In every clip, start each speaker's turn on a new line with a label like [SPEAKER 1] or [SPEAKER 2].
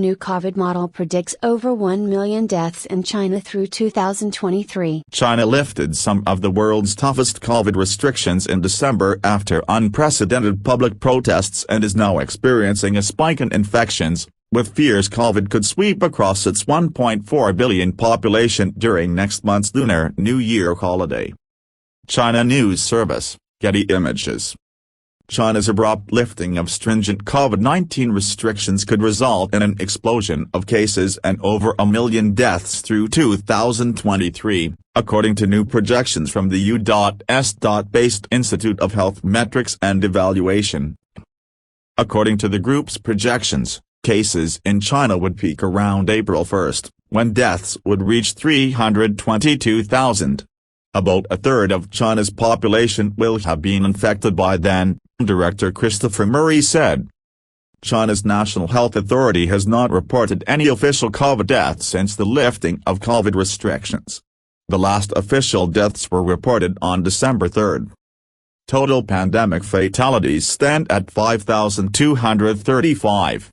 [SPEAKER 1] new COVID model predicts over 1 million deaths in China through 2023.
[SPEAKER 2] China lifted some of the world's toughest COVID restrictions in December after unprecedented public protests and is now experiencing a spike in infections, with fears COVID could sweep across its 1.4 billion population during next month's Lunar New Year holiday. China News Service, Getty Images. China's abrupt lifting of stringent COVID-19 restrictions could result in an explosion of cases and over 1 million deaths through 2023, according to new projections from the U.S.-based Institute of Health Metrics and Evaluation. According to the group's projections, cases in China would peak around April 1, when deaths would reach 322,000. About a third of China's population will have been infected by then, Director Christopher Murray said. China's National Health Authority has not reported any official COVID deaths since the lifting of COVID restrictions. The last official deaths were reported on December 3. Total pandemic fatalities stand at 5,235.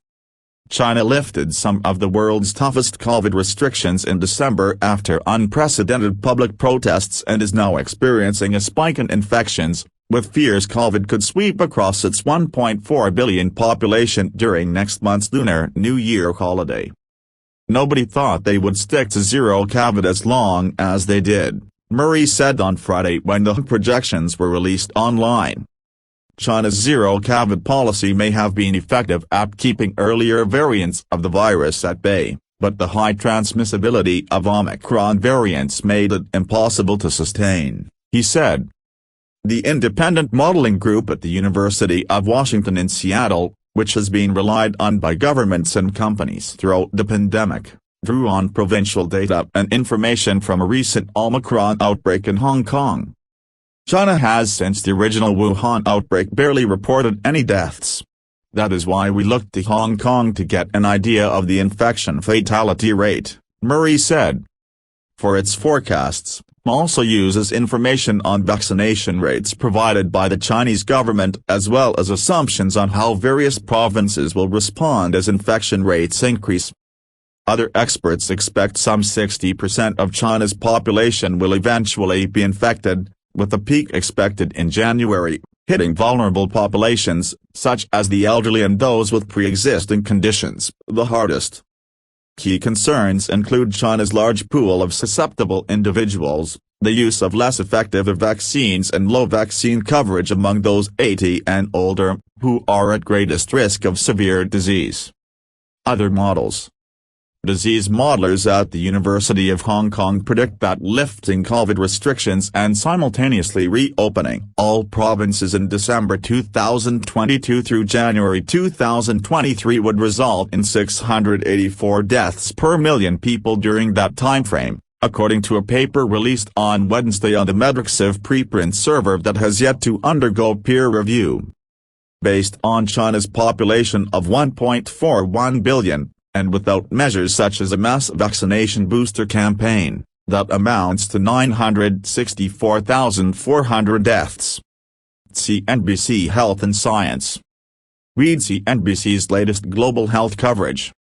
[SPEAKER 2] China lifted some of the world's toughest COVID restrictions in December after unprecedented public protests and is now experiencing a spike in infections, with fears COVID could sweep across its 1.4 billion population during next month's Lunar New Year holiday. Nobody thought they would stick to zero COVID as long as they did, Murray said on Friday when the projections were released online. China's zero-COVID policy may have been effective at keeping earlier variants of the virus at bay, but the high transmissibility of Omicron variants made it impossible to sustain, he said. The independent modeling group at the University of Washington in Seattle, which has been relied on by governments and companies throughout the pandemic, drew on provincial data and information from a recent Omicron outbreak in Hong Kong. China has since the original Wuhan outbreak barely reported any deaths. That is why we looked to Hong Kong to get an idea of the infection fatality rate, Murray said. For its forecasts, also uses information on vaccination rates provided by the Chinese government as well as assumptions on how various provinces will respond as infection rates increase. Other experts expect some 60% of China's population will eventually be infected, with a peak expected in January, hitting vulnerable populations, such as the elderly and those with pre-existing conditions, the hardest. Key concerns include China's large pool of susceptible individuals, the use of less effective vaccines and low vaccine coverage among those 80 and older, who are at greatest risk of severe disease. Other models. Disease modelers at the University of Hong Kong predict that lifting COVID restrictions and simultaneously reopening all provinces in December 2022 through January 2023 would result in 684 deaths per million people during that timeframe, according to a paper released on Wednesday on the Medrxiv preprint server that has yet to undergo peer review. Based on China's population of 1.41 billion, and without measures such as a mass vaccination booster campaign, that amounts to 964,400 deaths. CNBC Health and Science. Read CNBC's latest global health coverage.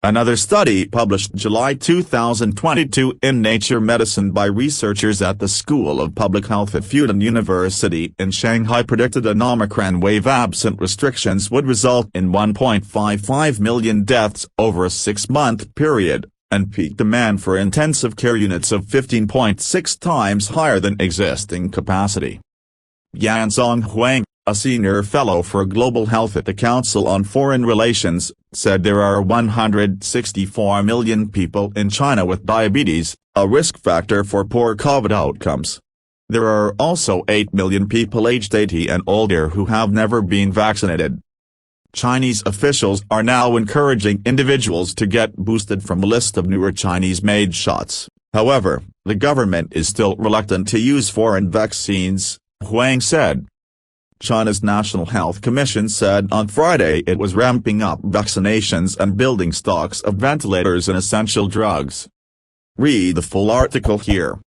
[SPEAKER 2] Another study published July 2022 in Nature Medicine by researchers at the School of Public Health at Fudan University in Shanghai predicted an Omicron wave absent restrictions would result in 1.55 million deaths over a 6-month period, and peak demand for intensive care units of 15.6 times higher than existing capacity. Yanzong Huang, a senior fellow for global health at the Council on Foreign Relations, said there are 164 million people in China with diabetes, a risk factor for poor COVID outcomes. There are also 8 million people aged 80 and older who have never been vaccinated. Chinese officials are now encouraging individuals to get boosted from a list of newer Chinese-made shots. However, the government is still reluctant to use foreign vaccines, Huang said. China's National Health Commission said on Friday it was ramping up vaccinations and building stocks of ventilators and essential drugs. Read the full article here.